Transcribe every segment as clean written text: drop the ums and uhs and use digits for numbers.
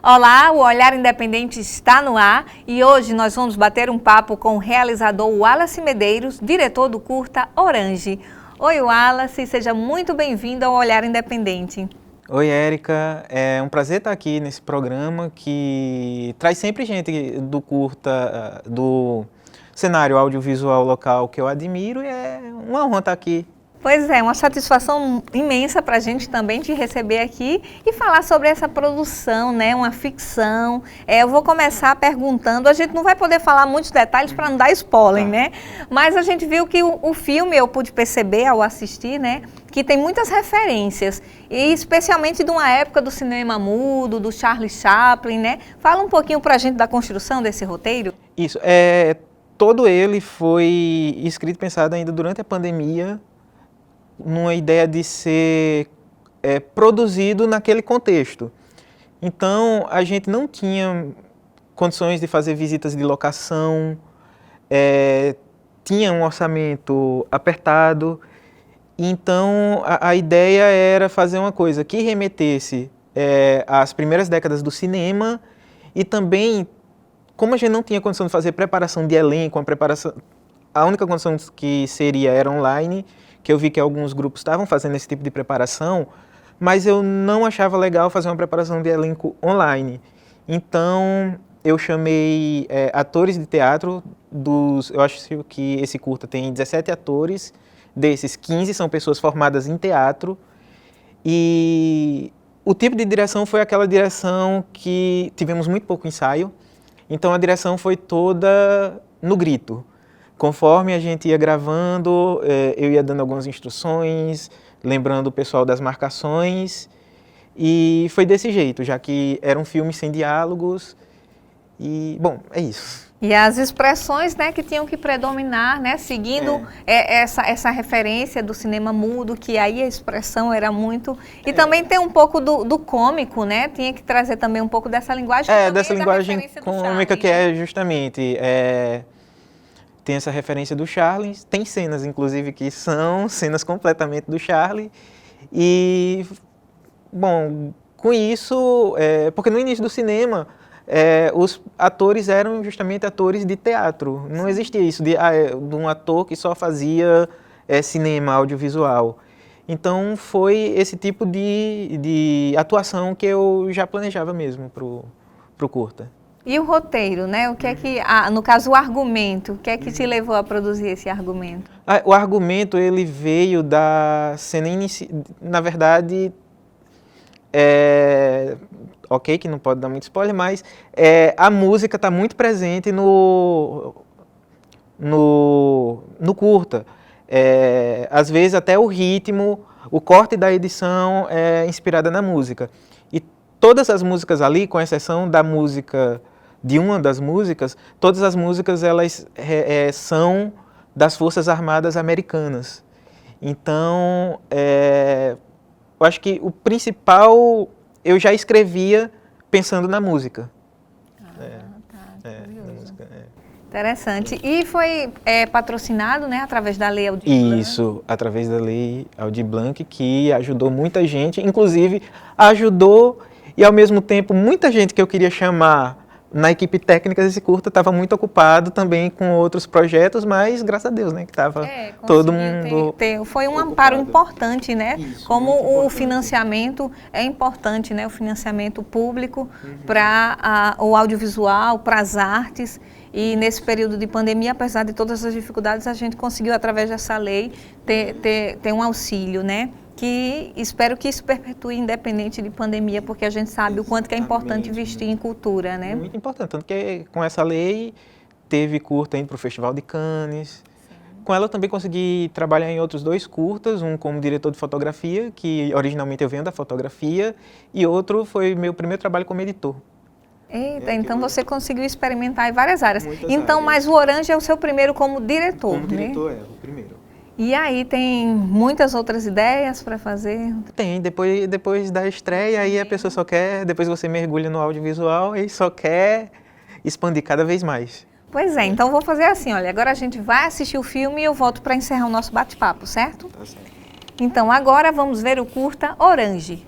Olá, o Olhar Independente está no ar e hoje nós vamos bater um papo com o realizador Wallace Medeiros, diretor do curta Orange. Oi, Wallace, seja muito bem-vindo ao Olhar Independente. Oi, Érica. É um prazer estar aqui nesse programa que traz sempre gente do curta, do cenário audiovisual local que eu admiro e é uma honra estar aqui. Pois é, uma satisfação imensa para a gente também te receber aqui e falar sobre essa produção, né? Uma ficção. Eu vou começar perguntando, a gente não vai poder falar muitos detalhes para não dar spoiler, né? Mas a gente viu que o filme, eu pude perceber ao assistir, né? Que tem muitas referências, e especialmente de uma época do cinema mudo, do Charlie Chaplin, né? Fala um pouquinho para a gente da construção desse roteiro. Isso, todo ele foi escrito e pensado ainda durante a pandemia, numa ideia de ser produzido naquele contexto. Então, a gente não tinha condições de fazer visitas de locação, tinha um orçamento apertado, então a ideia era fazer uma coisa que remetesse às primeiras décadas do cinema e também, como a gente não tinha condição de fazer preparação de elenco, a única condição que seria era online, que eu vi que alguns grupos estavam fazendo esse tipo de preparação, mas eu não achava legal fazer uma preparação de elenco online. Então, eu chamei atores de teatro, eu acho que esse curta tem 17 atores, desses 15 são pessoas formadas em teatro, e o tipo de direção foi aquela direção que tivemos muito pouco ensaio, então a direção foi toda no grito. Conforme a gente ia gravando, eu ia dando algumas instruções, lembrando o pessoal das marcações, e foi desse jeito, já que era um filme sem diálogos, e, bom, é isso. E as expressões, né, que tinham que predominar, né, seguindo essa referência do cinema mudo, que aí a expressão era muito... E também tem um pouco do cômico, né, tinha que trazer também um pouco dessa linguagem. Dessa linguagem cômica que é justamente... Tem essa referência do Charlie, tem cenas, inclusive, que são cenas completamente do Charlie. E, bom, com isso, porque no início do cinema, os atores eram justamente atores de teatro. Não existia isso de um ator que só fazia cinema audiovisual. Então, foi esse tipo de atuação que eu já planejava mesmo pro curta. E o roteiro, né? O que é que, no caso, o argumento, o que é que te levou a produzir esse argumento? O argumento, ele veio da cena inicial, na verdade, ok, que não pode dar muito spoiler, mas a música está muito presente no curta. Às vezes até o ritmo, o corte da edição é inspirada na música. E todas as músicas ali, com exceção da música... de uma das músicas, todas as músicas elas são das Forças Armadas Americanas. Então, eu acho que o principal eu já escrevia pensando na música. Na música, Interessante. E foi patrocinado, né, através da Lei Aldir Blanc? Isso, através da Lei Aldir Blanc, que ajudou muita gente, inclusive ajudou e ao mesmo tempo muita gente que eu queria chamar na equipe técnica desse curta estava muito ocupado também com outros projetos, mas graças a Deus, né, que estava todo mundo foi um amparo importante, né? Isso, como o importante. Financiamento é importante, né? O financiamento público para o audiovisual, para as artes. E nesse período de pandemia, apesar de todas as dificuldades, a gente conseguiu, através dessa lei, ter um auxílio, né? Que espero que isso perpetue independente de pandemia, porque a gente sabe o quanto que é importante investir em cultura, né? Muito importante, tanto que com essa lei teve curta indo para o Festival de Cannes. Sim. Com ela eu também consegui trabalhar em outros 2 curtas, um como diretor de fotografia, que originalmente eu venho da fotografia, e outro foi meu primeiro trabalho como editor. Eita, então você conseguiu experimentar em várias áreas. Então, mas o Orange é o seu primeiro como diretor, como né? Diretor, o primeiro. E aí tem muitas outras ideias para fazer? Tem, depois da estreia, aí a pessoa só quer, depois você mergulha no audiovisual e só quer expandir cada vez mais. Pois então vou fazer assim, olha, agora a gente vai assistir o filme e eu volto para encerrar o nosso bate-papo, certo? Tá certo. Então agora vamos ver o curta Orange.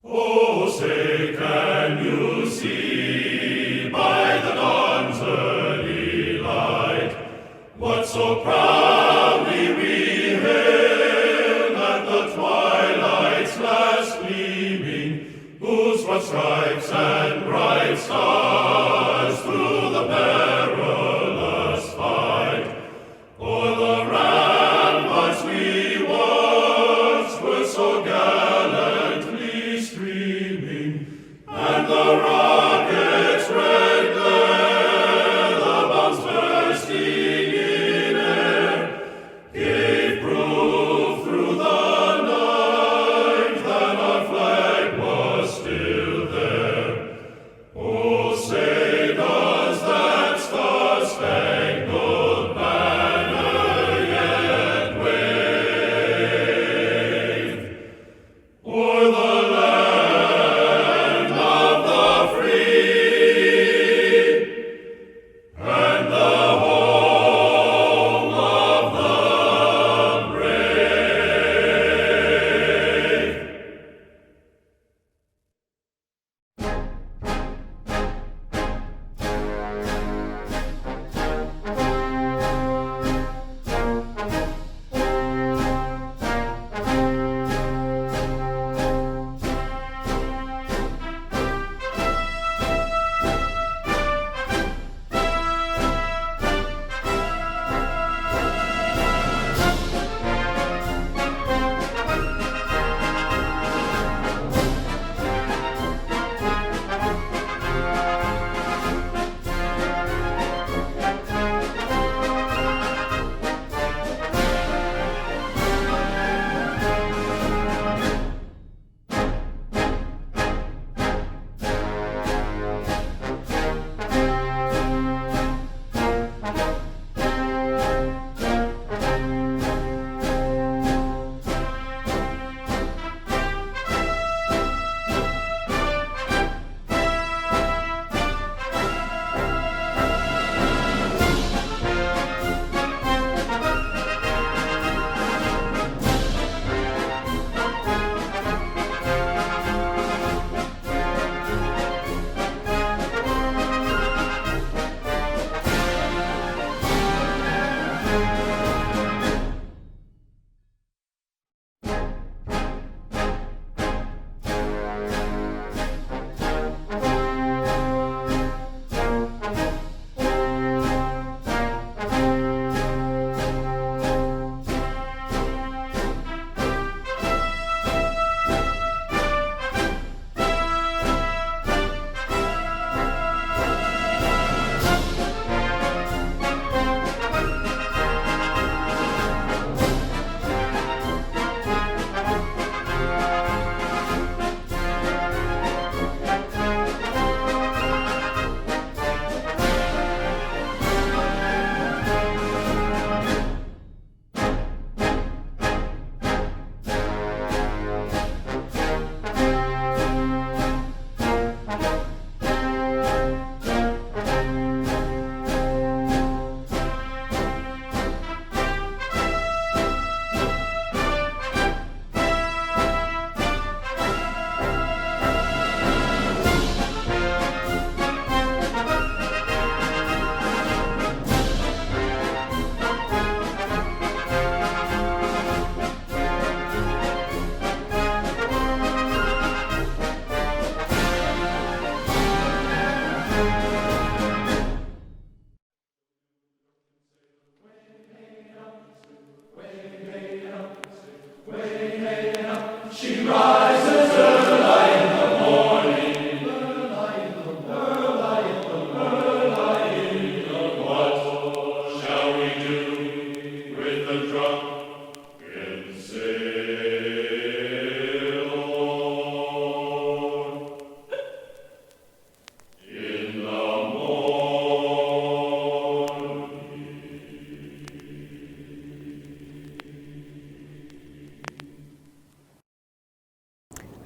Oh, say, can you see by the dawn's early light what so proudly we hailed at the twilight's last gleaming, whose broad stripes and bright stars through the perilous fight o'er the ramparts we watched were so gallantly streaming, and the rocket's red glare, the bombs bursting in air, gave proof through the night that our flag was still there. Oh, say does that star-spangled banner yet wave o'er the land of the free and the home of the brave?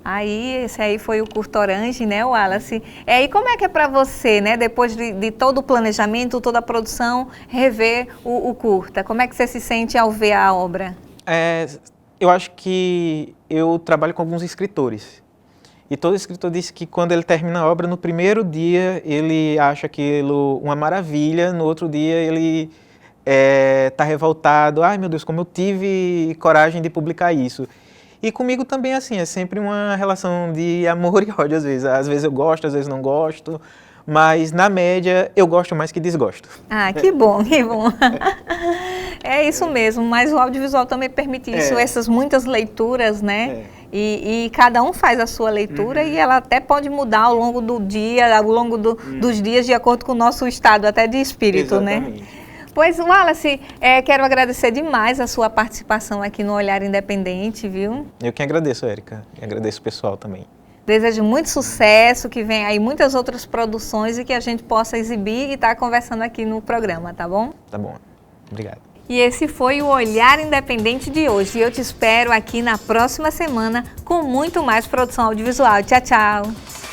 Aí, esse aí foi o Curto Orange, né, Wallace? E como é que é para você, né, depois de todo o planejamento, toda a produção, rever o curta? Como é que você se sente ao ver a obra? Eu acho que eu trabalho com alguns escritores. E todo escritor disse que quando ele termina a obra, no primeiro dia ele acha aquilo uma maravilha, no outro dia ele está revoltado. Ai meu Deus, como eu tive coragem de publicar isso. E comigo também assim, é sempre uma relação de amor e ódio às vezes. Às vezes eu gosto, às vezes não gosto, mas na média eu gosto mais que desgosto. Ah, que bom, que bom. É isso mesmo, mas o audiovisual também permite isso, essas muitas leituras, né? E cada um faz a sua leitura e ela até pode mudar ao longo do dia, ao longo dos dias, de acordo com o nosso estado até de espírito, Exatamente. né? Pois, Wallace, quero agradecer demais a sua participação aqui no Olhar Independente, viu? Eu que agradeço, Érica, e agradeço o pessoal também. Desejo muito sucesso, que venha aí muitas outras produções e que a gente possa exibir e estar conversando aqui no programa, tá bom? Tá bom, obrigado. E esse foi o Olhar Independente de hoje. E eu te espero aqui na próxima semana com muito mais produção audiovisual. Tchau, tchau!